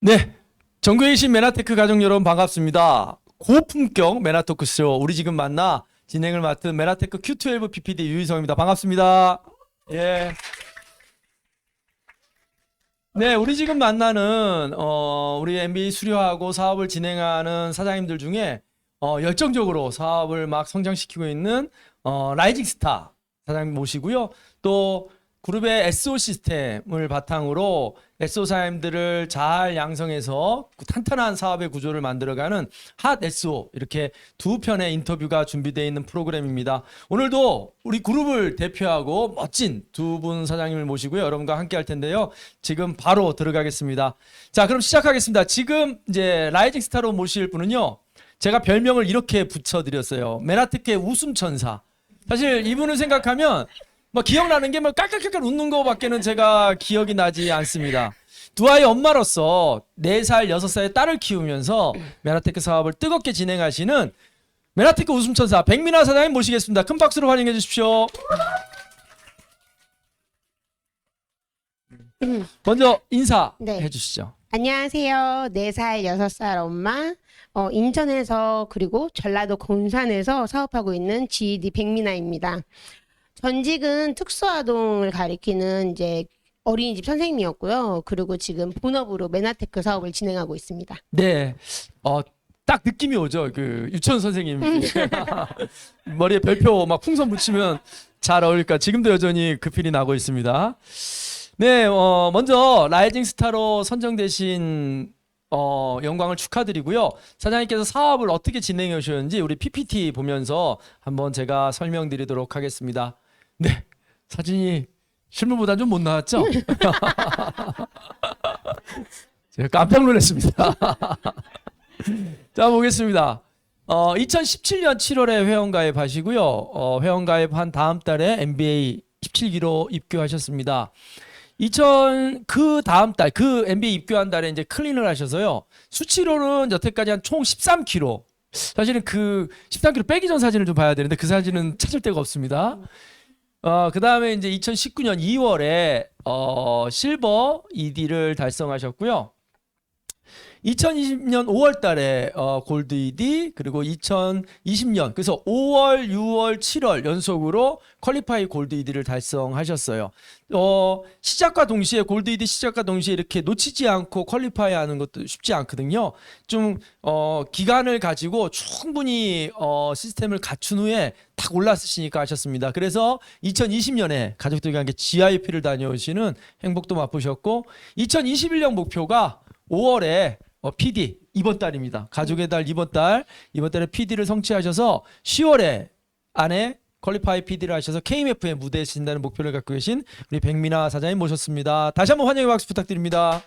네, 전국에 계신 메나테크 가족 여러분 반갑습니다. 고품격 메나토크쇼 우리 지금 만나 진행을 맡은 메나테크 Q12 PPD 유희성입니다. 반갑습니다. 예. 네, 우리 지금 만나는 우리 MBA 수료하고 사업을 진행하는 사장님들 중에 열정적으로 사업을 막 성장시키고 있는 라이징 스타 사장님 모시고요. 또 그룹의 SO 시스템을 바탕으로 SO 사장님들을 잘 양성해서 탄탄한 사업의 구조를 만들어가는 핫 SO, 이렇게 두 편의 인터뷰가 준비되어 있는 프로그램입니다. 오늘도 우리 그룹을 대표하고 멋진 두 분 사장님을 모시고요. 여러분과 함께 할 텐데요. 지금 바로 들어가겠습니다. 자, 그럼 시작하겠습니다. 지금 이제 라이징 스타로 모실 분은요, 제가 별명을 이렇게 붙여드렸어요. 메나테크의 웃음천사. 사실 이분을 생각하면 뭐 기억나는 게 뭐 깔깔깔깔 웃는 거밖에는 제가 기억이 나지 않습니다. 두 아이 엄마로서 4살, 6살의 딸을 키우면서 메나테크 사업을 뜨겁게 진행하시는 메나테크 웃음천사 백민아 사장님 모시겠습니다. 큰 박수로 환영해 주십시오. 먼저 인사해 주시죠. 안녕하세요. 4살, 6살 엄마, 인천에서 그리고 전라도 군산에서 사업하고 있는 GED 백민아입니다. 전직은 특수아동을 가리키는 이제 어린이집 선생님이었고요. 그리고 지금 본업으로 메나테크 사업을 진행하고 있습니다. 네, 딱 느낌이 오죠. 그 유치원 선생님 머리에 별표 막 풍선 붙이면 잘 어울릴까. 지금도 여전히 그 필이 나고 있습니다. 네, 먼저 라이징 스타로 선정되신 영광을 축하드리고요. 사장님께서 사업을 어떻게 진행해 오셨는지 우리 PPT 보면서 한번 제가 설명드리도록 하겠습니다. 네, 사진이 실물보다 좀 못 나왔죠? 제가 깜짝 놀랐습니다. 자, 보겠습니다. 2017년 7월에 회원가입 하시고요. 회원가입한 다음 달에 MBA 17기로 입교하셨습니다. 그 다음 달, 그 MBA 입교한 달에 이제 클린을 하셔서요. 수치로는 여태까지 한 총 13kg. 사실은 그 13kg 빼기 전 사진을 좀 봐야 되는데 그 사진은 찾을 데가 없습니다. 그 다음에 이제 2019년 2월에 실버 ED를 달성하셨고요. 2020년 5월 달에 골드 ED, 그리고 2020년 그래서 5월, 6월, 7월 연속으로 퀄리파이 골드 ED를 달성하셨어요. 시작과 동시에 골드 ED 시작과 동시에 이렇게 놓치지 않고 퀄리파이 하는 것도 쉽지 않거든요. 좀 기간을 가지고 충분히 시스템을 갖춘 후에 딱 올랐으시니까 하셨습니다. 그래서 2020년에 가족들과 함께 GIP를 다녀오시는 행복도 맛보셨고, 2021년 목표가 5월에 PD 이번 달입니다. 가족의 달 이번 달에 PD를 성취하셔서 10월에 안에 퀄리파이 PD를 하셔서 KMF의 무대에 서신다는 목표를 갖고 계신 우리 백민아 사장님 모셨습니다. 다시 한번 환영의 박수 부탁드립니다.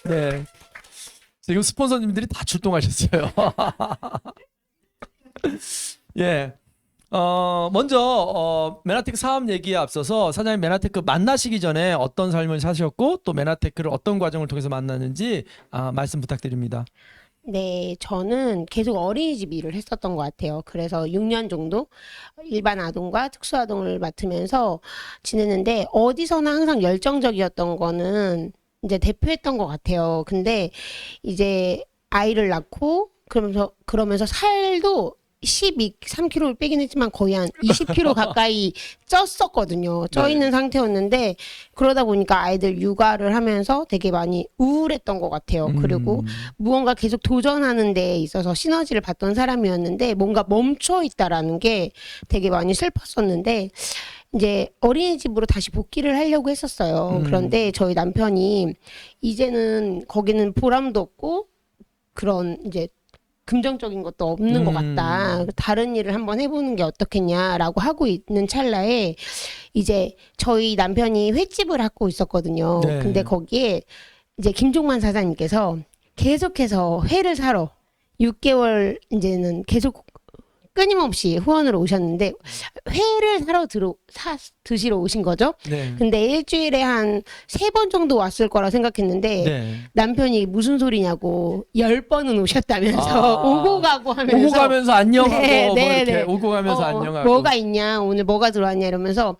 네, 지금 스폰서님들이 다 출동하셨어요. 예. 먼저 메나테크 사업 얘기에 앞서서 사장님 메나테크 만나시기 전에 어떤 삶을 사셨고 또 메나테크를 어떤 과정을 통해서 만났는지 말씀 부탁드립니다. 네, 저는 계속 어린이집 일을 했었던 것 같아요. 그래서 6년 정도 일반 아동과 특수아동을 맡으면서 지냈는데, 어디서나 항상 열정적이었던 거는 이제 대표했던 것 같아요. 근데 이제 아이를 낳고 그러면서 살도 3kg를 빼긴 했지만 거의 한 20kg 가까이 쪘었거든요. 쪄 있는 상태였는데, 그러다 보니까 아이들 육아를 하면서 되게 많이 우울했던 것 같아요. 그리고 무언가 계속 도전하는 데 있어서 시너지를 봤던 사람이었는데 뭔가 멈춰 있다라는 게 되게 많이 슬펐었는데, 이제 어린이집으로 다시 복귀를 하려고 했었어요. 그런데 저희 남편이 이제는 거기는 보람도 없고 그런 이제 긍정적인 것도 없는 것 같다. 다른 일을 한번 해보는 게 어떻겠냐라고 하고 있는 찰나에 이제 저희 남편이 횟집을 하고 있었거든요. 네. 근데 거기에 이제 김종만 사장님께서 계속해서 회를 사러 6개월 이제는 계속 끊임없이 후원으로 오셨는데 회를 사러 드시러 오신 거죠. 네. 근데 일주일에 한 3번 정도 왔을 거라 생각했는데 네. 남편이 무슨 소리냐고 10번은 오셨다면서 아. 오고 가고 하면서 오고 가면서 안녕하고 네, 뭐 네, 이렇게 네. 오고 가면서 안녕하고. 뭐가 있냐 오늘 뭐가 들어왔냐 이러면서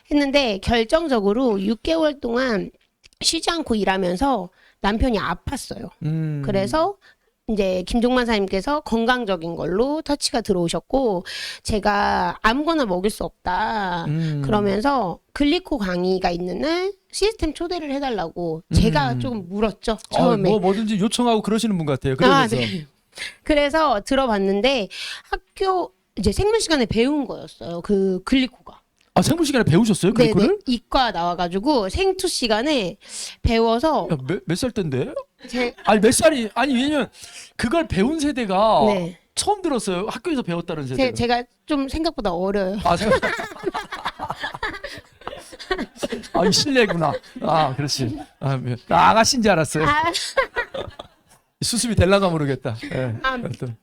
했는데 결정적으로 6개월 동안 쉬지 않고 일하면서 남편이 아팠어요. 그래서 이제 김종만 사님께서 건강적인 걸로 터치가 들어오셨고 제가 아무거나 먹일 수 없다. 그러면서 글리코 강의가 있는 날 시스템 초대를 해달라고 제가 조금 물었죠. 처음에. 뭐든지 요청하고 그러시는 분 같아요. 그러면서 네. 그래서 들어봤는데 학교 이제 생물 시간에 배운 거였어요. 그 글리코가. 생물 시간에 배우셨어요? 네네. 그거를? 이과 나와가지고 생투 시간에 배워서 몇 살 때인데? 제 아니 몇 살이 아니 왜냐면 그걸 배운 세대가 네. 처음 들었어요. 학교에서 배웠다는 세대. 제가 좀 생각보다 어려요. 생각. 이 실례구나. 그렇지. 나 아가씨인 줄 알았어요. 수습이 될라가 모르겠다. 네.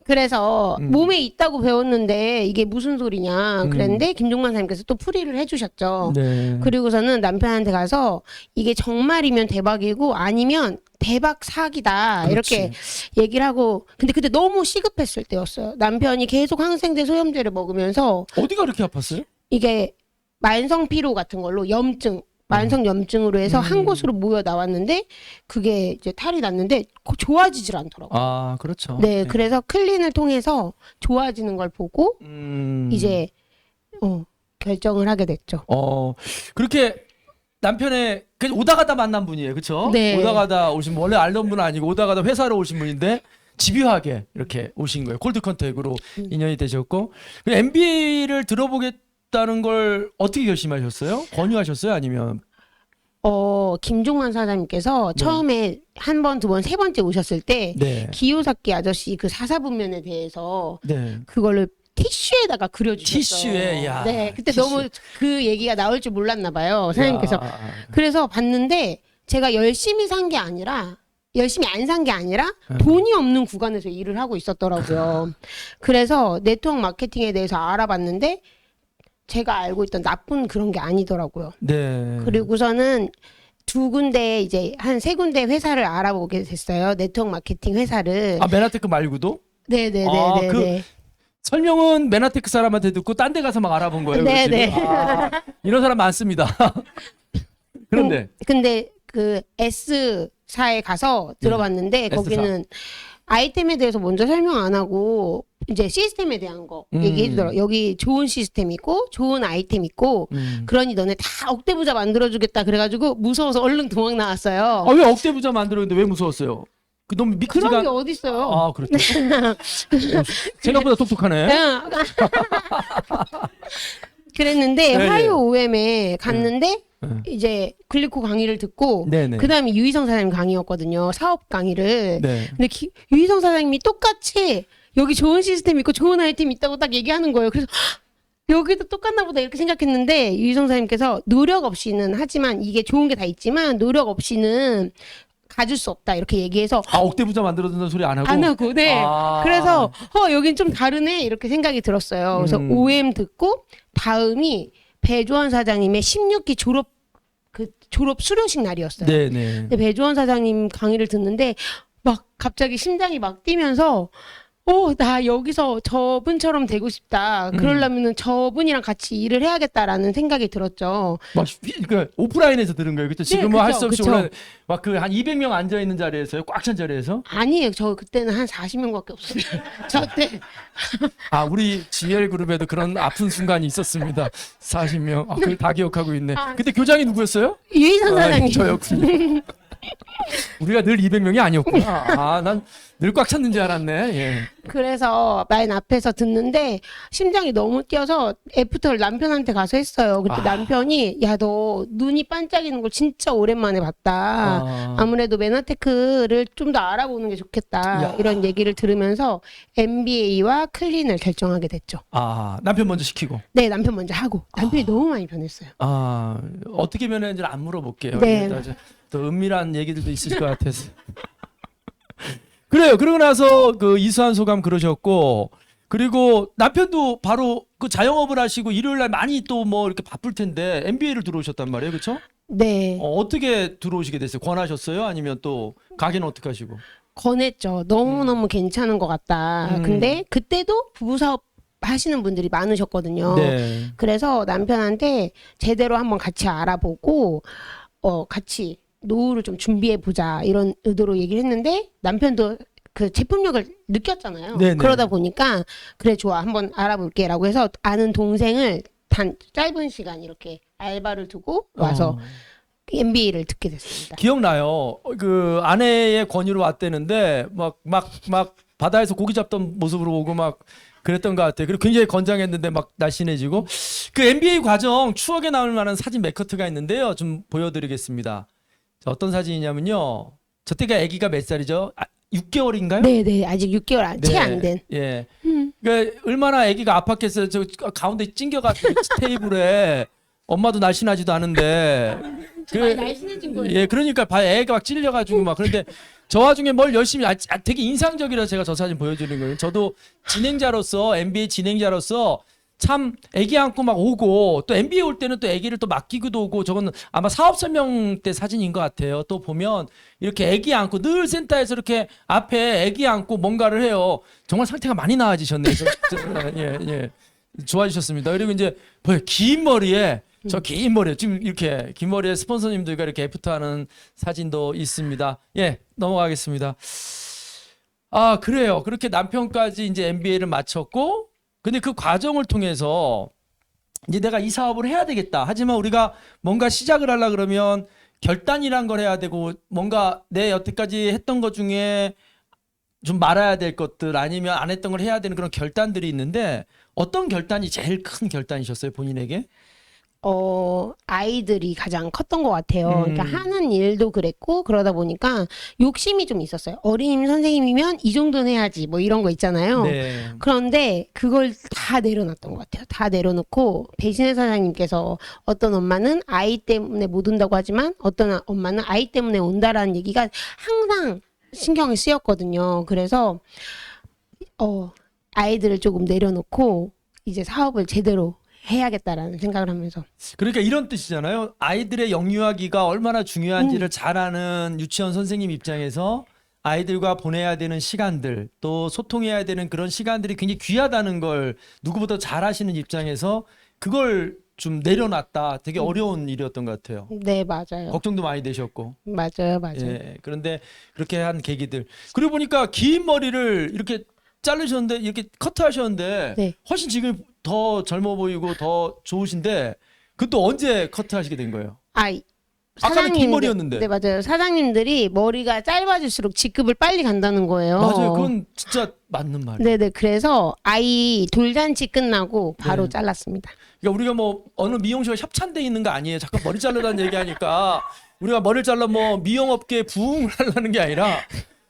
그래서 몸에 있다고 배웠는데 이게 무슨 소리냐 그랬는데 김종만 사님께서 또 풀이를 해주셨죠. 네. 그리고서는 남편한테 가서 이게 정말이면 대박이고 아니면 대박 사기다 이렇게 얘기를 하고 근데 그때 너무 시급했을 때였어요. 남편이 계속 항생제 소염제를 먹으면서 어디가 그렇게 아팠어요? 이게 만성 피로 같은 걸로 만성 염증으로 해서 한 곳으로 모여 나왔는데 그게 이제 탈이 났는데 좋아지질 않더라고요. 그렇죠. 네, 그래서 클린을 통해서 좋아지는 걸 보고 이제 결정을 하게 됐죠. 그렇게 남편의 그냥 오다 가다 만난 분이에요, 그렇죠? 네. 오다 가다 오신 분 원래 알던 분은 아니고 오다 가다 회사로 오신 분인데 집요하게 이렇게 오신 거예요. 콜드 컨택으로 인연이 되셨고 MB를 들어보겠다는 걸 어떻게 결심하셨어요? 권유하셨어요, 아니면? 김종만 사장님께서 네. 처음에 한 번, 두 번, 세 번째 오셨을 때 네. 기요사키 아저씨 그 사사분면에 대해서 네. 그거를 티슈에다가 그려주셨어요. 티슈에, 야, 네, 그때 티슈. 너무 그 얘기가 나올 줄 몰랐나 봐요, 사장님께서. 그래서 봤는데 제가 열심히 산 게 아니라 열심히 안 산 게 아니라 돈이 없는 구간에서 일을 하고 있었더라고요. 그래서 네트워크 마케팅에 대해서 알아봤는데 제가 알고 있던 나쁜 그런 게 아니더라고요. 네. 그리고서는 2군데 이제 한 3군데 회사를 알아보게 됐어요. 네트워크 마케팅 회사를. 메나테크 말고도? 네네네네. 설명은 메나테크 사람한테 듣고 딴 데 가서 막 알아본 거예요. 네네. 이런 사람 많습니다. 그런데 근데 그 S사에 가서 들어봤는데 S사. 거기는 아이템에 대해서 먼저 설명 안 하고 이제 시스템에 대한 거 얘기해 주더라고요. 여기 좋은 시스템 있고 좋은 아이템 있고 그러니 너네 다 억대부자 만들어주겠다 그래가지고 무서워서 얼른 도망 나왔어요. 왜 억대부자 만들었는데 왜 무서웠어요? 너무 믿기지가 그런 게 어딨어요. 그렇죠. 생각보다 똑똑하네. 그랬는데 네네. 화요 OM에 갔는데 이제 글리코 강의를 듣고 네네. 그다음에 유희성 사장님 강의였거든요. 사업 강의를. 네. 근데 유희성 사장님이 똑같이 여기 좋은 시스템 있고 좋은 아이템 있다고 딱 얘기하는 거예요. 그래서 여기도 똑같나 보다 이렇게 생각했는데 유희성 사장님께서 노력 없이는 하지만 이게 좋은 게 다 있지만 노력 없이는 가질 수 없다 이렇게 얘기해서 억대부자 만들어준다는 소리 안 하고? 네. 그래서 여긴 좀 다르네 이렇게 생각이 들었어요. 그래서 OM 듣고 다음이 배조원 사장님의 16기 졸업 수료식 날이었어요. 네네. 근데 배조원 사장님 강의를 듣는데 막 갑자기 심장이 막 뛰면서 나 여기서 저분처럼 되고 싶다. 그러려면은 저분이랑 같이 일을 해야겠다라는 생각이 들었죠. 그러니까 오프라인에서 들은 거예요. 그렇죠? 지금은 그쵸, 할 수 없이 그쵸. 막그 한 200명 앉아 있는 자리에서요. 꽉 찬 자리에서. 아니에요. 저 그때는 한 40명밖에 없었어요. 저 때. 우리 GL 그룹에도 그런 아픈 순간이 있었습니다. 40명. 그걸 다 기억하고 있네. 그때 교장이 누구였어요? 유희선 사장님. 저였군요. 우리가 늘 200명이 아니었구나. 난 늘 꽉 찼는 줄 알았네. 예. 그래서 맨 앞에서 듣는데 심장이 너무 뛰어서 애프터를 남편한테 가서 했어요. 그때 남편이 야, 너 눈이 반짝이는 걸 진짜 오랜만에 봤다. 아무래도 메나테크를 좀 더 알아보는 게 좋겠다. 야. 이런 얘기를 들으면서 MBA와 클린을 결정하게 됐죠. 남편 먼저 시키고. 네, 남편 먼저 하고. 남편이 너무 많이 변했어요. 어떻게 변했는지는 안 물어볼게요. 네. 또 은밀한 얘기들도 있을 것 같아서. 그래요. 그러고 나서 그 이수한 소감 그러셨고, 그리고 남편도 바로 그 자영업을 하시고 일요일 날 많이 또 뭐 이렇게 바쁠 텐데 MBA를 들어오셨단 말이에요, 그렇죠? 네. 어떻게 들어오시게 됐어요? 권하셨어요? 아니면 또 가게는 어떻게 하시고? 권했죠. 너무너무 괜찮은 것 같다. 근데 그때도 부부사업 하시는 분들이 많으셨거든요. 네. 그래서 남편한테 제대로 한번 같이 알아보고 같이 노후를 좀 준비해 보자 이런 의도로 얘기를 했는데 남편도 그 제품력을 느꼈잖아요. 네네. 그러다 보니까 그래 좋아 한번 알아볼게라고 해서 아는 동생을 단 짧은 시간 이렇게 알바를 두고 와서 MBA를 듣게 됐습니다. 기억나요. 그 아내의 권유로 왔대는데 막 바다에서 고기 잡던 모습으로 오고 막 그랬던 것 같아요. 그리고 굉장히 건장했는데 막 날씬해지고. 그 MBA 과정 추억에 남을 만한 사진 몇 커트가 있는데요. 좀 보여드리겠습니다. 자, 어떤 사진이냐면요. 저 때가 아기가 몇 살이죠? 6개월인가요? 네네 아직 6개월 채 안 된. 예. 그러니까 얼마나 아기가 아팠겠어요. 저 가운데 찡겨가지고 테이블에 엄마도 날씬하지도 않은데. 많이 날씬해진 거예요. 예, 그러니까 애가 막 찔려가지고 막 그런데 저 와중에 뭘 열심히 되게 인상적이라 제가 저 사진 보여드리는 거예요. 저도 진행자로서 MBA 진행자로서 참 애기 안고 막 오고 또 MBA 올 때는 또 애기를 또 맡기기도 오고 저건 아마 사업 설명 때 사진인 것 같아요. 또 보면 이렇게 애기 안고 늘 센터에서 이렇게 앞에 애기 안고 뭔가를 해요. 정말 상태가 많이 나아지셨네요. 예. 좋아지셨습니다. 그리고 이제 뭐야 긴 머리에 저 긴 머리에 지금 이렇게 긴 머리에 스폰서님들과 이렇게 애프터하는 사진도 있습니다. 예, 넘어가겠습니다. 그래요. 그렇게 남편까지 이제 MBA를 마쳤고, 근데 그 과정을 통해서 이제 내가 이 사업을 해야 되겠다. 하지만 우리가 뭔가 시작을 하려 그러면 결단이란 걸 해야 되고, 뭔가 내 여태까지 했던 것 중에 좀 말아야 될 것들 아니면 안 했던 걸 해야 되는 그런 결단들이 있는데 어떤 결단이 제일 큰 결단이셨어요, 본인에게? 아이들이 가장 컸던 것 같아요. 그러니까 하는 일도 그랬고 그러다 보니까 욕심이 좀 있었어요. 어린이집 선생님이면 이 정도는 해야지 뭐 이런 거 있잖아요. 네. 그런데 그걸 다 내려놨던 것 같아요. 다 내려놓고 배신의 사장님께서 어떤 엄마는 아이 때문에 못 온다고 하지만 어떤 엄마는 아이 때문에 온다라는 얘기가 항상 신경이 쓰였거든요. 그래서 아이들을 조금 내려놓고 이제 사업을 제대로 해야겠다라는 생각을 하면서. 그러니까 이런 뜻이잖아요. 아이들의 영유아기가 얼마나 중요한지를 잘 아는 유치원 선생님 입장에서 아이들과 보내야 되는 시간들 또 소통해야 되는 그런 시간들이 굉장히 귀하다는 걸 누구보다 잘 아시는 입장에서 그걸 좀 내려놨다. 되게 어려운 일이었던 것 같아요. 네, 맞아요. 걱정도 많이 되셨고. 맞아요. 예, 그런데 그렇게 한 계기들. 그리고 보니까 긴 머리를 이렇게 자르셨는데 이렇게 커트하셨는데 네. 훨씬 지금 더 젊어 보이고 더 좋으신데 그것도 언제 커트하시게 된 거예요? 아까는 긴 머리였는데. 네, 맞아요. 사장님들이 머리가 짧아질수록 직급을 빨리 간다는 거예요. 맞아요. 그건 진짜 맞는 말이에요. 네네. 그래서 아이 돌잔치 끝나고 바로 네. 잘랐습니다. 그러니까 우리가 뭐 어느 미용실과 협찬돼 있는 거 아니에요. 잠깐 머리 자르라는 얘기하니까 우리가 머리를 잘라 뭐 미용업계에 부응을 하려는 게 아니라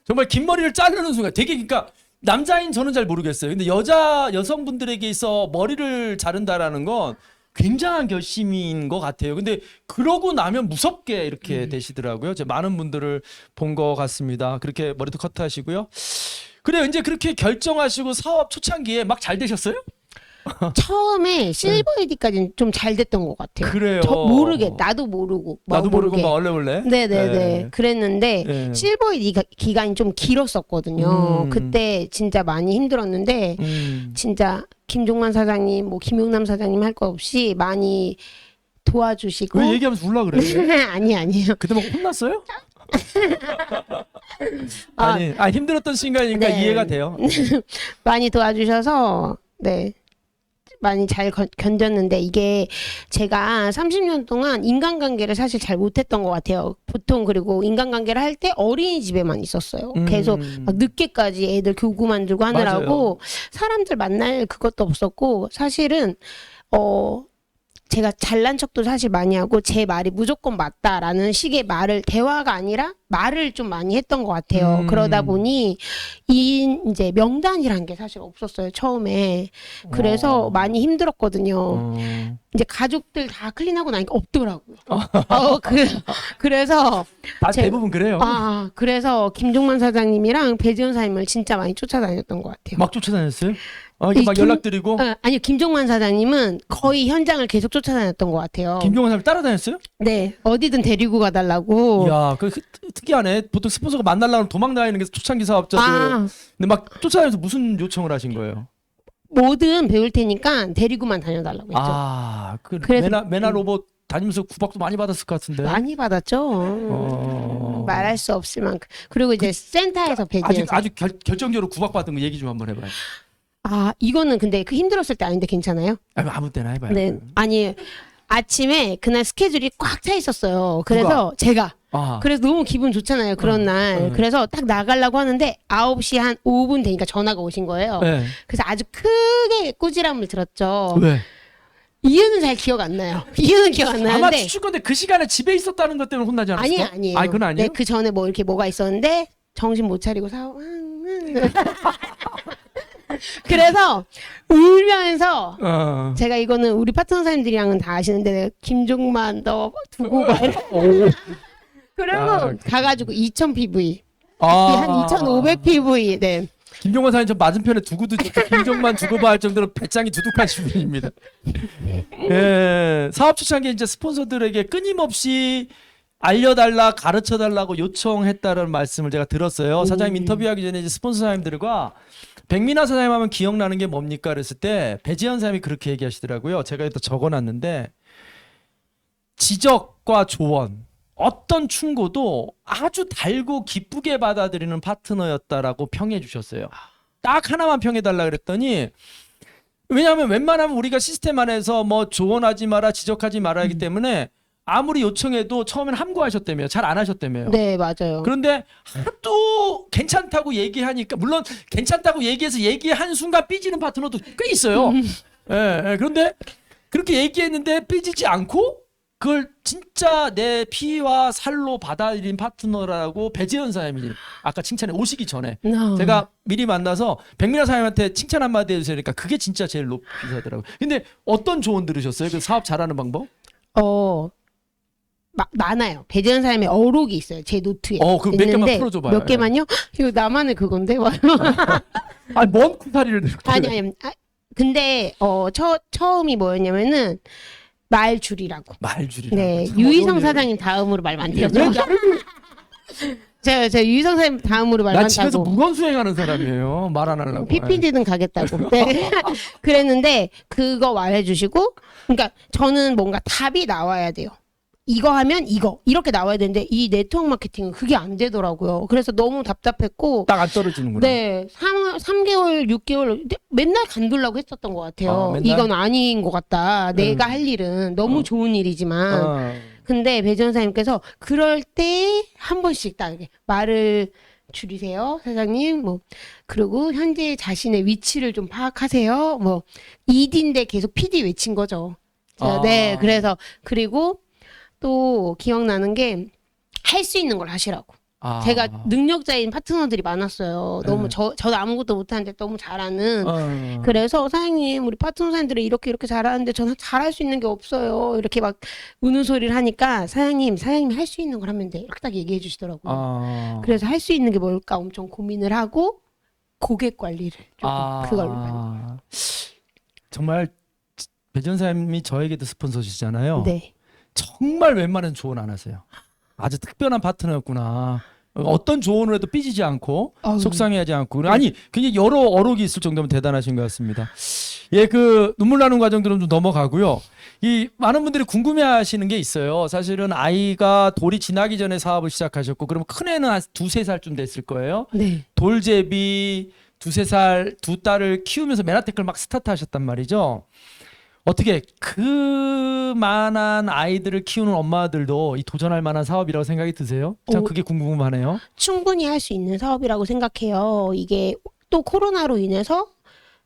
정말 긴 머리를 자르는 순간 되게 그러니까 남자인 저는 잘 모르겠어요. 근데 여성분들에게 있어 머리를 자른다라는 건 굉장한 결심인 것 같아요. 근데 그러고 나면 무섭게 이렇게 되시더라고요. 제가 많은 분들을 본 것 같습니다. 그렇게 머리도 커트하시고요. 그래요. 이제 그렇게 결정하시고 사업 초창기에 막 잘 되셨어요? 처음에 실버 에디까지는 좀 잘 됐던 것 같아요. 그래요. 저 모르게 나도 모르고 나도 모르고 모르게. 막 원래. 네네네. 그랬는데 네. 실버 에디 기간이 좀 길었었거든요. 그때 진짜 많이 힘들었는데 진짜 김종만 사장님, 뭐 김용남 사장님 할 거 없이 많이 도와주시고. 왜 얘기하면서 울라 그래? 아니에요. 그때 막 혼났어요? 아니, 힘들었던 순간이니까 네. 이해가 돼요. 많이 도와주셔서 네 많이 잘 견뎠는데 이게 제가 30년 동안 인간관계를 사실 잘 못했던 것 같아요. 보통 그리고 인간관계를 할 때 어린이집에만 있었어요. 계속 막 늦게까지 애들 교구 만들고 하느라고 맞아요. 사람들 만날 그것도 없었고 사실은 제가 잘난 척도 사실 많이 하고 제 말이 무조건 맞다라는 식의 대화가 아니라 말을 좀 많이 했던 것 같아요. 그러다 보니 이제 명단이란 게 사실 없었어요, 처음에. 그래서 많이 힘들었거든요. 이제 가족들 다 클린하고 나니까 없더라고요. 그래서 대부분 그래요. 그래서 김종만 사장님이랑 배지원 사장님을 진짜 많이 쫓아다녔던 것 같아요. 막 쫓아다녔어요? 이게 막 연락드리고? 아니요, 김종만 사장님은 거의 현장을 계속 쫓아다녔던 것 같아요. 김종만 사장님 따라다녔어요? 네, 어디든 데리고 가달라고. 이야, 특이하네. 보통 스폰서가 만나려면 도망 다니는 게 초창기 사업자들. 근데 막 쫓아다니면서 무슨 요청을 하신 거예요? 뭐든 배울 테니까 데리고만 다녀달라고 했죠. 그래서 메나 로봇 다니면서 구박도 많이 받았을 것 같은데. 많이 받았죠. 말할 수 없을 만큼. 그리고 이제 센터에서 배제해서. 아주 결정적으로 구박받은 거 얘기 좀 한번 해봐요. 이거는 근데 힘들었을 때 아닌데 괜찮아요? 아무 때나 해봐요. 네, 아니 아침에 그날 스케줄이 꽉 차 있었어요. 그래서 제가 그래서 너무 기분 좋잖아요. 그런 날. 그래서 딱 나가려고 하는데 9시 한 5분 되니까 전화가 오신 거예요. 네. 그래서 아주 크게 꾸지람을 들었죠. 왜? 이유는 잘 기억 안 나요. 이유는 기억 안 나는데. 아마 추측 건데 그 시간에 집에 있었다는 것 때문에 혼나지 않았어요? 아니에요. 그건 아니에요? 네, 그 전에 이렇게 뭐가 있었는데 정신 못 차리고 그래서 울면서 제가 이거는 우리 파트너 사장님들이랑은 다 아시는데 김종만 너 두고 가 그리고 가가지고 2000 PV 한 2500 PV 네. 김종만 사장님 저 맞은편에 두고도 김종만 두고 봐 할 정도로 배짱이 두둑하신 분입니다. 예, 사업 초창기에 이제 스폰서들에게 끊임없이 알려달라 가르쳐달라고 요청했다는 말씀을 제가 들었어요. 사장님 인터뷰하기 전에 이제 스폰서 사장님들과 백민아 사장님 하면 기억나는 게 뭡니까 그랬을 때 배지현 사장님이 그렇게 얘기하시더라고요. 제가 또 적어놨는데 지적과 조언 어떤 충고도 아주 달고 기쁘게 받아들이는 파트너였다라고 평해 주셨어요. 딱 하나만 평해달라 그랬더니 왜냐하면 웬만하면 우리가 시스템 안에서 뭐 조언하지 마라 지적하지 말아야 하기 때문에 아무리 요청해도 처음엔 함구하셨다며요. 잘 안 하셨다며요. 네, 맞아요. 그런데 하도 괜찮다고 얘기하니까 물론 괜찮다고 얘기해서 얘기한 순간 삐지는 파트너도 꽤 있어요. 그런데 그렇게 얘기했는데 삐지지 않고 그걸 진짜 내 피와 살로 받아들인 파트너라고 배재현 사장님이 아까 칭찬해 오시기 전에 제가 미리 만나서 백민아 사장님한테 칭찬 한마디 해주세요. 그러니까 그게 진짜 제일 높이더라고요. 근데 어떤 조언 들으셨어요? 그 사업 잘하는 방법? 많아요. 배재현 사장님의 어록이 있어요. 제 노트에. 그 몇 개만 풀어줘봐요. 몇 개만요? 이거 나만의 그건데. 뭔 쿠사리를 들고. 아니. 근데 처음이 뭐였냐면은 말줄이라고. 말줄이라고. 네, 유희성 사장님 다음으로 말 많대요. 제가 유희성 사장님 다음으로 말 난 많다고. 집에서 무건 수행하는 사람이에요. 말 안 하려고. PPD는 가겠다고. 네. 그랬는데 그거 말해주시고, 그러니까 저는 뭔가 답이 나와야 돼요. 이거 하면 이거 이렇게 나와야 되는데 이 네트워크 마케팅은 그게 안 되더라고요. 그래서 너무 답답했고 딱 안 떨어지는구나. 네, 3개월, 6개월 맨날 간두려고 했었던 것 같아요. 맨날? 이건 아닌 것 같다. 내가 할 일은 너무 좋은 일이지만 근데 배지원 사장님께서 그럴 때 한 번씩 딱 이렇게 말을 줄이세요, 사장님. 그리고 현재 자신의 위치를 좀 파악하세요. ED인데 계속 PD 외친 거죠. 네, 그래서 그리고 또 기억나는 게 할 수 있는 걸 하시라고. 제가 능력자인 파트너들이 많았어요. 너무 저도 아무것도 못하는데 너무 잘하는. 그래서 사장님 우리 파트너 사장님들이 이렇게 잘하는데 저는 잘할 수 있는 게 없어요. 이렇게 막 우는 소리를 하니까 사장님이 할 수 있는 걸 하면 돼. 이렇게 딱 얘기해 주시더라고요. 그래서 할 수 있는 게 뭘까 엄청 고민을 하고 고객 관리를 조금 그걸로 많이. 정말 배전 사장님이 저에게도 스폰서시잖아요. 네. 정말 웬만한 조언 안 하세요. 아주 특별한 파트너였구나. 어떤 조언을 해도 삐지지 않고 속상해하지 않고 아니 굉장히 여러 어록이 있을 정도면 대단하신 것 같습니다. 그 눈물 나는 과정들은 좀 넘어가고요. 이 많은 분들이 궁금해하시는 게 있어요. 사실은 아이가 돌이 지나기 전에 사업을 시작하셨고 그러면 큰 애는 한 2-3살쯤 됐을 거예요. 네. 돌제비 두세 살 두 딸을 키우면서 메나테크를 막 스타트하셨단 말이죠. 어떻게 그 많은 아이들을 키우는 엄마들도 이 도전할 만한 사업이라고 생각이 드세요? 참 그게 궁금하네요. 충분히 할 수 있는 사업이라고 생각해요. 이게 또 코로나로 인해서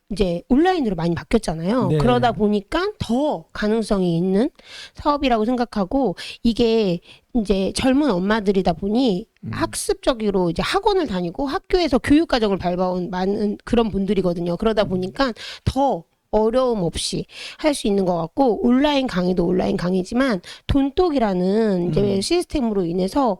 이제 온라인으로 많이 바뀌었잖아요. 네. 그러다 보니까 더 가능성이 있는 사업이라고 생각하고 이게 이제 젊은 엄마들이다 보니 학습적으로 이제 학원을 다니고 학교에서 교육 과정을 밟아온 많은 그런 분들이거든요. 그러다 보니까 더 어려움 없이 할 수 있는 것 같고 온라인 강의도 온라인 강의지만 돈독이라는 이제 시스템으로 인해서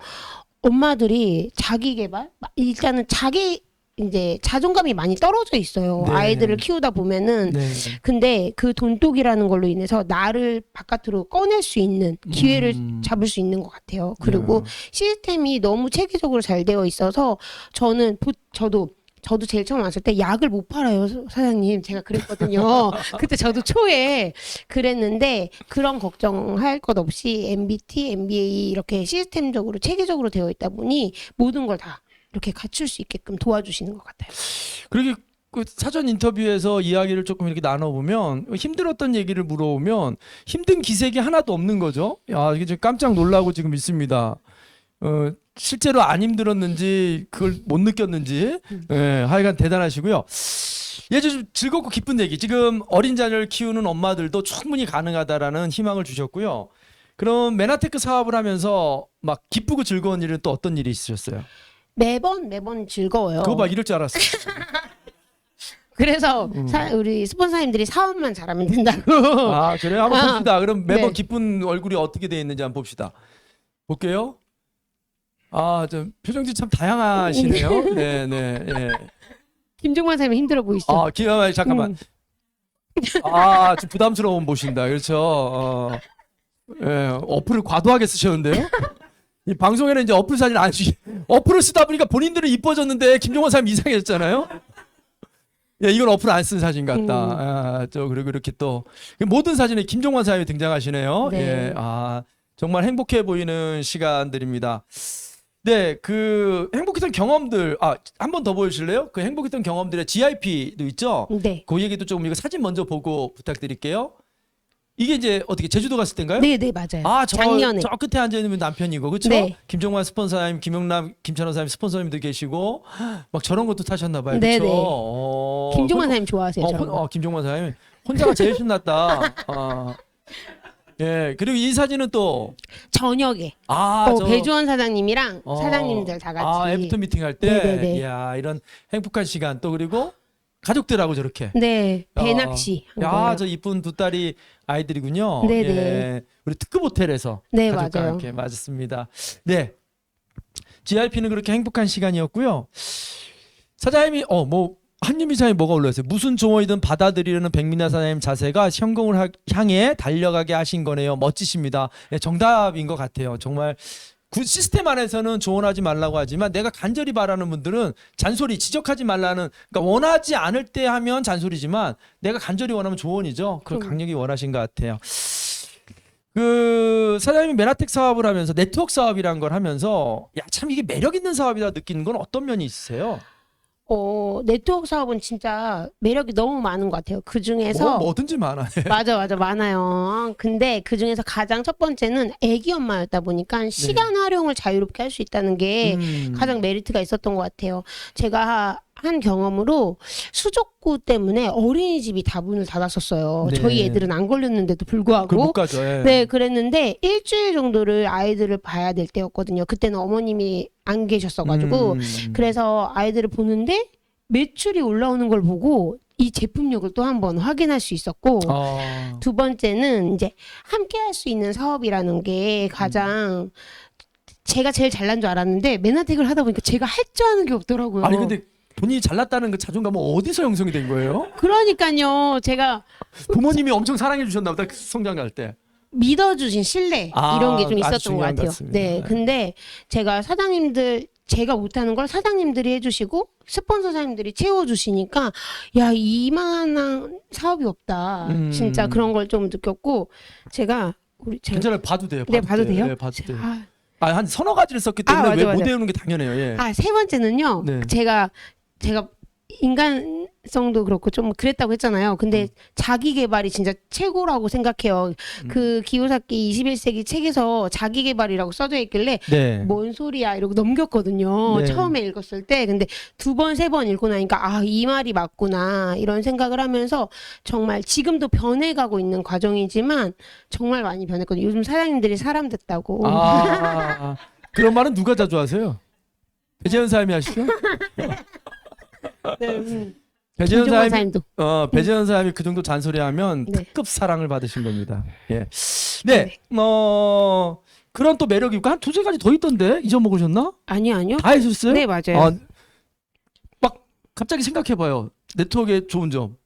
엄마들이 자기 개발 일단은 자기 이제 자존감이 많이 떨어져 있어요. 네. 아이들을 키우다 보면은 네. 근데 그 돈독이라는 걸로 인해서 나를 바깥으로 꺼낼 수 있는 기회를 잡을 수 있는 것 같아요. 그리고 시스템이 너무 체계적으로 잘 되어 있어서 저도 제일 처음 왔을 때 약을 못 팔아요, 사장님. 제가 그랬거든요. 그때 저도 초에 그랬는데 그런 걱정할 것 없이 MBT, MBA 이렇게 시스템적으로 체계적으로 되어 있다 보니 모든 걸 다 이렇게 갖출 수 있게끔 도와주시는 것 같아요. 그러게 그 사전 인터뷰에서 이야기를 조금 이렇게 나눠보면 힘들었던 얘기를 물어보면 힘든 기색이 하나도 없는 거죠. 야, 이게 지금 깜짝 놀라고 지금 있습니다. 실제로 안 힘들었는지 그걸 못 느꼈는지 하여간 대단하시고요. 예, 좀 즐겁고 기쁜 얘기. 지금 어린 자녀를 키우는 엄마들도 충분히 가능하다라는 희망을 주셨고요. 그럼 메나테크 사업을 하면서 막 기쁘고 즐거운 일은 또 어떤 일이 있으셨어요? 매번 즐거워요. 그거 봐, 이럴 줄 알았어. 그래서 우리 스폰서님들이 사업만 잘하면 된다고. 아, 그래요? 한번 봅시다. 그럼 매번 네. 기쁜 얼굴이 어떻게 돼 있는지 한번 봅시다. 볼게요. 아, 좀 표정들이 참 다양하시네요. 네, 네, 예. 김종만 사장님 힘들어 보이시죠? 아, 잠깐만. 아, 좀 부담스러운 보신다. 그렇죠. 예, 어플을 과도하게 쓰셨는데요. 이 방송에는 이제 어플 사진 안 쓰시. 어플을 쓰다 보니까 본인들은 이뻐졌는데 김종원 사람 이상해졌잖아요. 예, 이건 어플 안 쓴 사진 같다. 아, 그리고 이렇게 또 모든 사진에 김종원 사람이 등장하시네요. 네. 예, 아, 정말 행복해 보이는 시간들입니다. 네, 그 행복했던 경험들, 한 번 더 보여주실래요? 그 행복했던 경험들의 GIP도 있죠? 네. 그 얘기도 조금 이거 사진 먼저 보고 부탁드릴게요. 이게 이제 어떻게 제주도 갔을 때인가요? 네, 맞아요. 아, 작년에. 저 끝에 앉아 있는 분 남편이고, 그렇죠? 네. 김종환 스폰서님, 김용남, 김찬호 사님 스폰서님도 계시고, 막 저런 것도 타셨나 봐요, 네, 그렇죠? 김종만 사장님 좋아하세요. 저런 거. 김종환 사님 혼자가 제일 신났다. 예, 그리고 이 사진은 또 저녁에 배주원 사장님이랑 사장님들 다 같이 애프터 미팅 할 때, 네네네. 이야, 이런 행복한 시간 또 그리고 가족들하고 저렇게. 네, 배낚시. 한 야, 거예요. 저 이쁜 두 딸이 아이들이군요. 네네. 예, 우리 특급 호텔에서 네, 가족과 맞아요. 함께 맞았습니다. 네, GRP는 그렇게 행복한 시간이었고요. 사장님이 한유미 사장님 뭐가 올라왔어요? 무슨 조언이든 받아들이려는 백민아 사장님 자세가 성공을 향해 달려가게 하신 거네요. 멋지십니다. 네, 정답인 것 같아요. 정말 그 시스템 안에서는 조언하지 말라고 하지만 내가 간절히 바라는 분들은 잔소리, 지적하지 말라는, 그러니까 원하지 않을 때 하면 잔소리지만 내가 간절히 원하면 조언이죠. 그걸 강력히 원하신 것 같아요. 그 사장님이 메나텍 사업을 하면서 네트워크 사업이라는 걸 하면서 야, 참 이게 매력 있는 사업이다 느끼는 건 어떤 면이 있으세요? 네트워크 사업은 진짜 매력이 너무 많은 것 같아요. 그 중에서 뭐든지 많아요. 맞아 많아요. 근데 그 중에서 가장 첫 번째는 아기 엄마였다 보니까 시간 활용을 자유롭게 할 수 있다는 게 가장 메리트가 있었던 것 같아요. 제가 한 경험으로 수족구 때문에 어린이집이 다 문을 닫았었어요. 네. 저희 애들은 안 걸렸는데도 불구하고. 그걸 못 가죠. 예. 네, 그랬는데 일주일 정도를 아이들을 봐야 될 때였거든요. 그때는 어머님이 안 계셨어가지고 그래서 아이들을 보는데 매출이 올라오는 걸 보고 이 제품력을 또 한번 확인할 수 있었고 두 번째는 이제 함께 할 수 있는 사업이라는 게 가장 제가 제일 잘난 줄 알았는데 메나텍을 하다 보니까 제가 할 줄 아는 게 없더라고요. 아니 근데 본인이 잘났다는 그 자존감은 어디서 형성이 된 거예요? 그러니까요. 제가 부모님이 엄청 사랑해 주셨나 보다. 성장할 때. 믿어주신 신뢰 이런 게 좀 아주 있었던 것 중요한 것 같아요. 같습니다. 네, 근데 제가 제가 못하는 걸 사장님들이 해주시고 스폰서 사장님들이 채워주시니까 야, 이만한 사업이 없다. 진짜 그런 걸 좀 느꼈고 제가 괜찮아요. 봐도 돼요. 네, 봐도 돼요? 네, 봐도 돼요. 아, 한 서너 가지를 썼기 때문에 맞아, 왜 못 맞아. 외우는 게 당연해요. 예. 세 번째는요. 네. 제가 인간성도 그렇고 좀 그랬다고 했잖아요. 근데 자기 개발이 진짜 최고라고 생각해요. 그 기요사키 21세기 책에서 자기 개발이라고 써져 있길래 네. 뭔 소리야 이러고 넘겼거든요. 네. 처음에 읽었을 때. 근데 두 번, 세 번 읽고 나니까 아, 이 말이 맞구나 이런 생각을 하면서 정말 지금도 변해가고 있는 과정이지만 정말 많이 변했거든요. 요즘 사장님들이 사람 됐다고. 아, 그런 말은 누가 자주 하세요? 배재현 사님이 하시죠? 네, 배재현 김종관 사님, 사님도. 배재현 사님이 그 정도 잔소리하면 네. 특급 사랑을 받으신 겁니다. 예. 네, 그런 또 매력이 있고 한 두세 가지 더 있던데 잊어먹으셨나? 아니요. 다 해주셨어요? 네, 맞아요. 막 갑자기 생각해봐요. 네트워크의 좋은 점.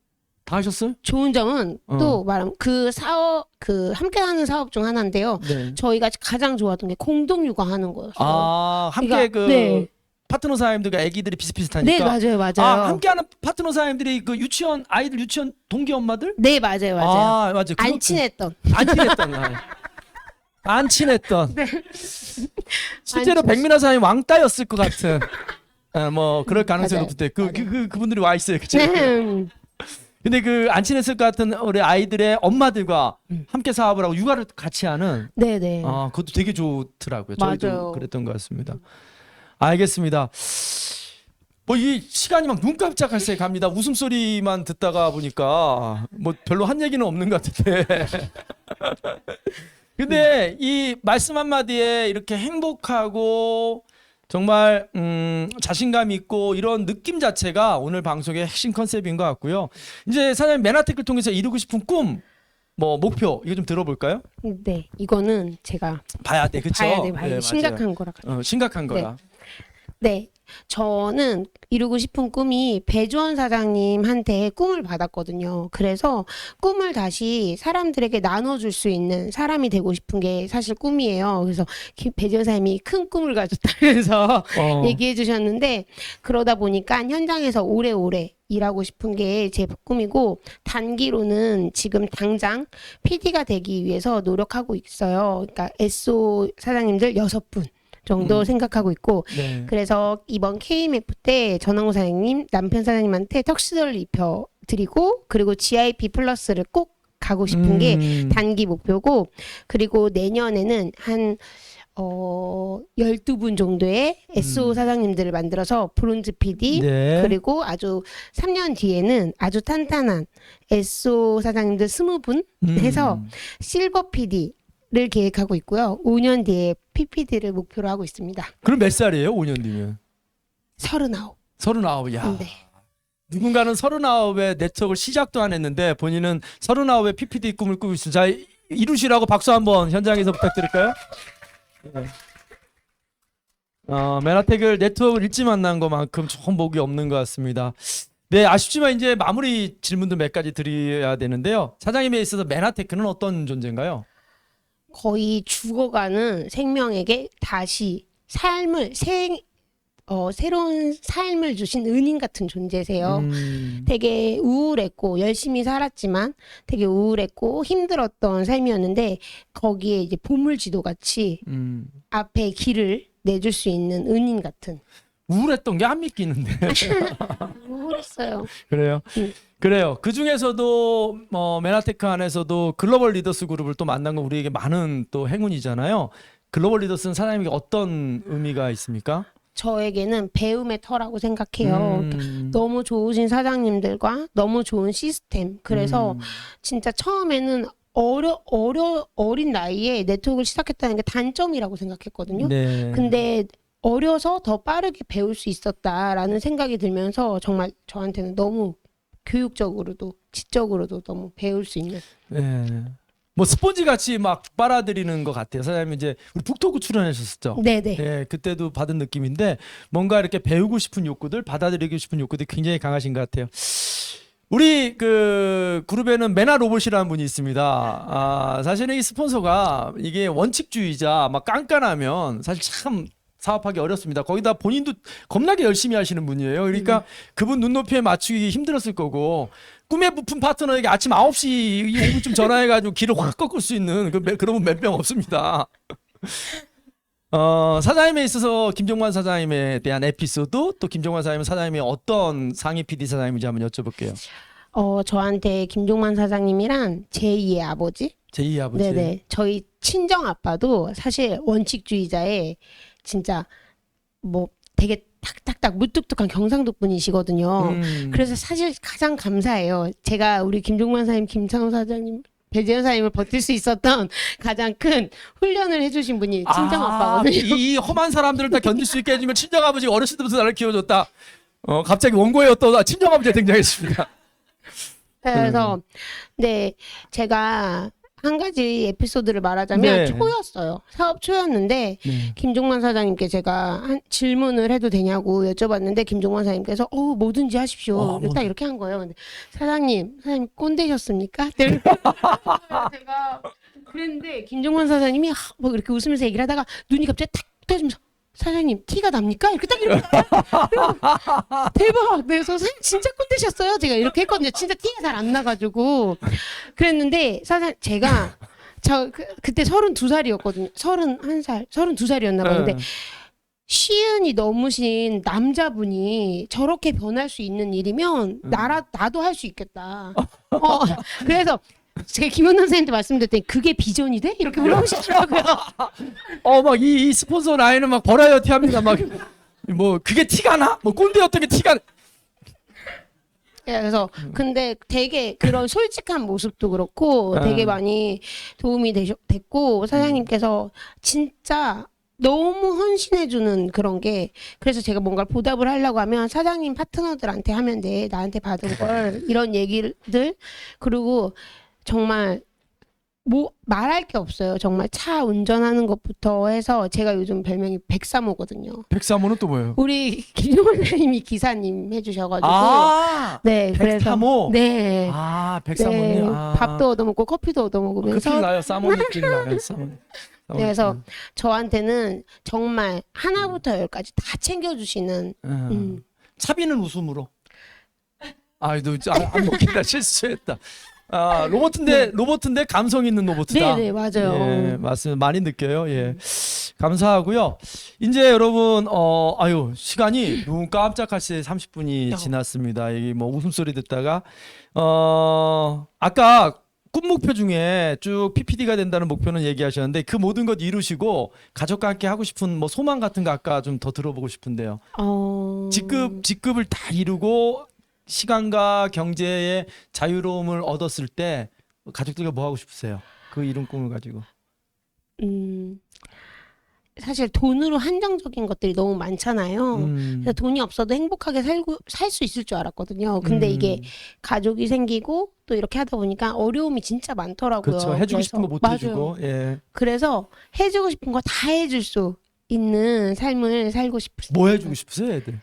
다 하셨어요? 좋은 점은 또 말하면 그 사업, 그 함께하는 사업 중 하나인데요. 네. 저희가 가장 좋았던 게 공동 육아하는 거였어요. 아, 함께 그러니까, 네. 파트너 사님들과 아기들이 비슷비슷하니까. 네, 맞아요. 아, 함께하는 파트너 사님들이 그 유치원 아이들 유치원 동기 엄마들? 네, 맞아요. 아, 맞아요. 안 친했던. 안 친했던. 안 친했던. 네. 실제로 안 친했- 백민아 사님 왕따였을 것 같은. 뭐 그럴 가능성이 맞아요. 높을 때 그분들이 와 있어요. 그죠? 네. 근데 그 안 친했을 것 같은 우리 아이들의 엄마들과 함께 사업을 하고 육아를 같이 하는 네. 그것도 되게 좋더라고요. 저희도 맞아요. 그랬던 것 같습니다. 알겠습니다. 뭐 이 시간이 막 눈 깜짝할 새 갑니다. 웃음소리만 듣다가 보니까 뭐 별로 한 얘기는 없는 것 같은데. 근데 이 말씀 한마디에 이렇게 행복하고 정말 자신감 있고 이런 느낌 자체가 오늘 방송의 핵심 컨셉인 것 같고요. 이제 사장님 메나텍을 통해서 이루고 싶은 꿈, 뭐 목표 이거 좀 들어볼까요? 네, 이거는 제가 봐야 돼, 그렇죠? 봐야 돼. 맞아요. 심각한 거라. 심각한 거라. 네, 저는 이루고 싶은 꿈이 배주원 사장님한테 꿈을 받았거든요. 그래서 꿈을 다시 사람들에게 나눠줄 수 있는 사람이 되고 싶은 게 사실 꿈이에요. 그래서 배주원 사장님이 큰 꿈을 가졌다면서 얘기해 주셨는데 그러다 보니까 현장에서 오래오래 일하고 싶은 게 제 꿈이고 단기로는 지금 당장 PD가 되기 위해서 노력하고 있어요. 그러니까 SO 사장님들 6분. 정도 생각하고 있고 네. 그래서 이번 KMF 때 전항호 사장님 남편 사장님한테 턱시도를 입혀 드리고 그리고 GIP 플러스를 꼭 가고 싶은 게 단기 목표고 그리고 내년에는 한 12분 정도의 SO 사장님들을 만들어서 브론즈 PD 네. 그리고 아주 3년 뒤에는 아주 탄탄한 SO 사장님들 20분 해서 실버 PD 를 계획하고 있고요. 5년 뒤에 PPD를 목표로 하고 있습니다. 그럼 몇 살이에요? 5년 뒤면? 39. 39. 야. 네. 누군가는 39에 네트워크를 시작도 안 했는데 본인은 39에 PPD 꿈을 꾸고 있습니다. 자, 이루시라고 박수 한번 현장에서 부탁드릴까요? 네. 메나텍을 네트워크를 일찍 만난 것만큼 좋은 복이 없는 것 같습니다. 네, 아쉽지만 이제 마무리 질문도 몇 가지 드려야 되는데요. 사장님에 있어서 메나테크는 어떤 존재인가요? 거의 죽어가는 생명에게 다시 새로운 삶을 주신 은인 같은 존재세요. 되게 우울했고 열심히 살았지만 되게 우울했고 힘들었던 삶이었는데 거기에 이제 보물지도 같이 앞에 길을 내줄 수 있는 은인 같은. 우울했던 게 안 믿기는데. 우울했어요. 그래요? 그래요. 그 중에서도 메나테크 안에서도 글로벌 리더스 그룹을 또 만난 건 우리에게 많은 또 행운이잖아요. 글로벌 리더스는 사장님에게 어떤 의미가 있습니까? 저에게는 배움의 터라고 생각해요. 너무 좋으신 사장님들과 너무 좋은 시스템. 그래서 진짜 처음에는 어린 나이에 네트워크를 시작했다는 게 단점이라고 생각했거든요. 네. 근데 어려서 더 빠르게 배울 수 있었다라는 생각이 들면서 정말 저한테는 너무 교육적으로도 지적으로도 너무 배울 수 있는. 네. 뭐 스폰지 같이 막 빨아들이는 것 같아요. 사장님 이제 우리 북토크 출연하셨었죠. 네네. 네, 그때도 받은 느낌인데 뭔가 이렇게 배우고 싶은 욕구들, 받아들이고 싶은 욕구들이 굉장히 강하신 것 같아요. 우리 그 그룹에는 메나 로봇이라는 분이 있습니다. 사실은 이 스폰서가 이게 원칙주의자, 막 깐깐하면 사실 참 사업하기 어렵습니다. 거기다 본인도 겁나게 열심히 하시는 분이에요. 그러니까 그분 눈높이에 맞추기 힘들었을 거고 꿈에 부푼 파트너에게 아침 9시 5분쯤 전화해가지고 길을 확 꺾을 수 있는 그런 분 몇 명 없습니다. 사장님에 있어서 김종관 사장님에 대한 에피소드, 또 김종관 사장님이 어떤 상위 PD 사장님인지 한번 여쭤볼게요. 저한테 김종만 사장님이란 제2의 아버지? 제2의 아버지. 네네. 저희 친정 아빠도 사실 원칙주의자의 진짜 뭐 되게 탁탁탁 무뚝뚝한 경상도 분이시거든요. 그래서 사실 가장 감사해요. 제가 우리 김종만 사장님, 김창호 사장님, 배재현 사장님을 버틸 수 있었던 가장 큰 훈련을 해주신 분이 친정 아빠거든요. 이 험한 사람들을 다 견딜 수 있게 해준 건 친정 아버지가 어렸을 때부터 나를 키워줬다. 갑자기 원고에 또 친정 아버지가 등장했습니다. 그래서 네, 제가 한 가지 에피소드를 말하자면 네. 초였어요. 사업 초였는데 네. 김종만 사장님께 제가 질문을 해도 되냐고 여쭤봤는데 김종만 사장님께서 뭐든지 하십시오. 딱 이렇게 한 거예요. 근데 사장님 꼰대셨습니까? 제가 그랬는데 김종만 사장님이 막 이렇게 웃으면서 얘기를 하다가 눈이 갑자기 탁 떠지면서 사장님 티가 납니까? 이렇게 딱 이렇게 대박. 그래서 사장님 진짜 꼰대셨어요. 제가 이렇게 했거든요. 진짜 티가 잘 안 나가지고 그랬는데 제가 그때 32살이었거든요. 31살, 32살이었나 봐요. 근데 시은이 넘으신 남자분이 저렇게 변할 수 있는 일이면 나도 할 수 있겠다. 그래서 제가 김현남 선생님한테 말씀드렸더니 그게 비전이 돼? 이렇게 물어보시더라고요. 막 이 스폰서 라인은 막 버라이어티 합니다. 막 뭐 그게 티가 나? 뭐 꼰대였던 게 티가 나? 그래서 근데 되게 그런 솔직한 모습도 그렇고 되게 많이 도움이 됐고 사장님께서 진짜 너무 헌신해주는 그런 게 그래서 제가 뭔가를 보답을 하려고 하면 사장님 파트너들한테 하면 돼 나한테 받은 걸 이런 얘기들 그리고 정말 뭐 말할 게 없어요. 정말 차 운전하는 것부터 해서 제가 요즘 별명이 백사모거든요. 백사모는 또 뭐예요? 우리 김용원 선생님이 기사님 해주셔가지고 네 백사모. 네. 백사모님. 네, 밥도 얻어먹고 커피도 얻어먹으면서 큰일 나요. 사모님 큰일 나요. 사모님. 그래서 저한테는 정말 하나부터 열까지 다 챙겨주시는 차비는 웃음으로. 안 먹겠다. 실수했다. 로봇인데 감성 있는 로봇이다. 네네 맞아요. 예, 맞습니다. 많이 느껴요. 예. 감사하고요. 이제 여러분, 시간이 눈 깜짝할 새 30분이 지났습니다. 이 뭐 웃음소리 듣다가, 아까 꿈 목표 중에 쭉 PPD가 된다는 목표는 얘기하셨는데 그 모든 것 이루시고 가족과 함께 하고 싶은 뭐 소망 같은 거 아까 좀 더 들어보고 싶은데요. 직급을 다 이루고 시간과 경제의 자유로움을 얻었을 때 가족들과 뭐 하고 싶으세요? 그 이룬 꿈을 가지고. 사실 돈으로 한정적인 것들이 너무 많잖아요. 그래서 돈이 없어도 행복하게 살 수 있을 줄 알았거든요. 근데 이게 가족이 생기고 또 이렇게 하다 보니까 어려움이 진짜 많더라고요. 그렇죠. 해주고 싶은 거 못 해주고. 예. 그래서 해주고 싶은 거 다 해줄 수 있는 삶을 살고 싶어요. 뭐 해주고 싶으세요, 애들?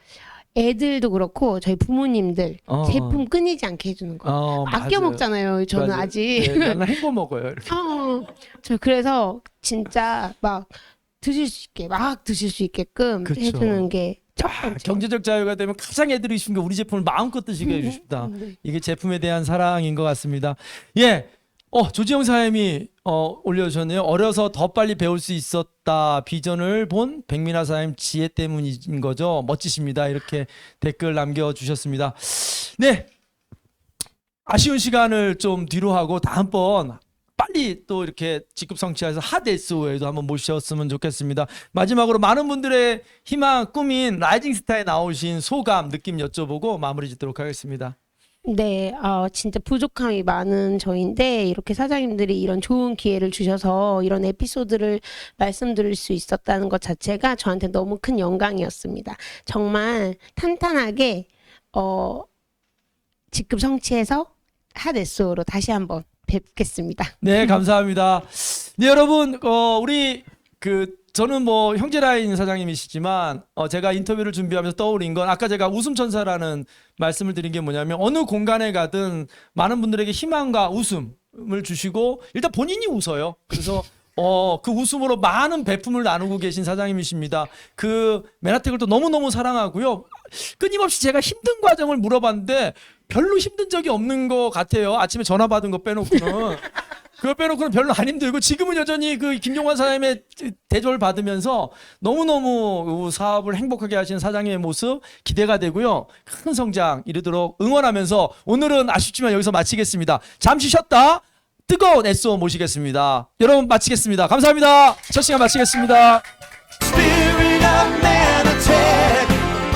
애들도 그렇고 저희 부모님들 제품 끊이지 않게 해주는 거. 아껴 맞아요. 먹잖아요. 저는 맞아요. 아직. 네, 나는 헹궈 먹어요. 이렇게. 저 그래서 진짜 막 드실 수 있게끔 그쵸. 해주는 게 첫 번째. 경제적 자유가 되면 가장 애들이 싶은 게 우리 제품을 마음껏 드시게 해주고 싶다. 이게 제품에 대한 사랑인 것 같습니다. 예. 조지영 사장님이 올려주셨네요. 어려서 더 빨리 배울 수 있었다. 비전을 본 백민아 사장님 지혜 때문인 거죠. 멋지십니다. 이렇게 댓글 남겨주셨습니다. 네. 아쉬운 시간을 좀 뒤로 하고 다음번 빨리 또 이렇게 직급 성취해서 핫 SO에도 한번 모셨으면 좋겠습니다. 마지막으로 많은 분들의 희망, 꿈인 라이징 스타에 나오신 소감, 느낌 여쭤보고 마무리 짓도록 하겠습니다. 네, 진짜 부족함이 많은 저인데 이렇게 사장님들이 이런 좋은 기회를 주셔서 이런 에피소드를 말씀드릴 수 있었다는 것 자체가 저한테 너무 큰 영광이었습니다. 정말 탄탄하게 직급 성취해서 핫 SO로 다시 한번 뵙겠습니다. 네, 감사합니다. 네, 여러분, 저는 뭐 형제라인 사장님이시지만 제가 인터뷰를 준비하면서 떠올린 건 아까 제가 웃음천사라는 말씀을 드린 게 뭐냐면 어느 공간에 가든 많은 분들에게 희망과 웃음을 주시고 일단 본인이 웃어요. 그래서 그 웃음으로 많은 배품을 나누고 계신 사장님이십니다. 그 메나텍을 또 너무너무 사랑하고요. 끊임없이 제가 힘든 과정을 물어봤는데 별로 힘든 적이 없는 것 같아요. 아침에 전화 받은 거 빼놓고는. 그거 빼놓고는 별로 안 힘들고 지금은 여전히 그 김종관 사장님의 대접을 받으면서 너무너무 사업을 행복하게 하시는 사장님의 모습 기대가 되고요. 큰 성장 이루도록 응원하면서 오늘은 아쉽지만 여기서 마치겠습니다. 잠시 쉬었다 뜨거운 SO 모시겠습니다. 여러분 마치겠습니다. 감사합니다. 첫 시간 마치겠습니다. Spirit of man.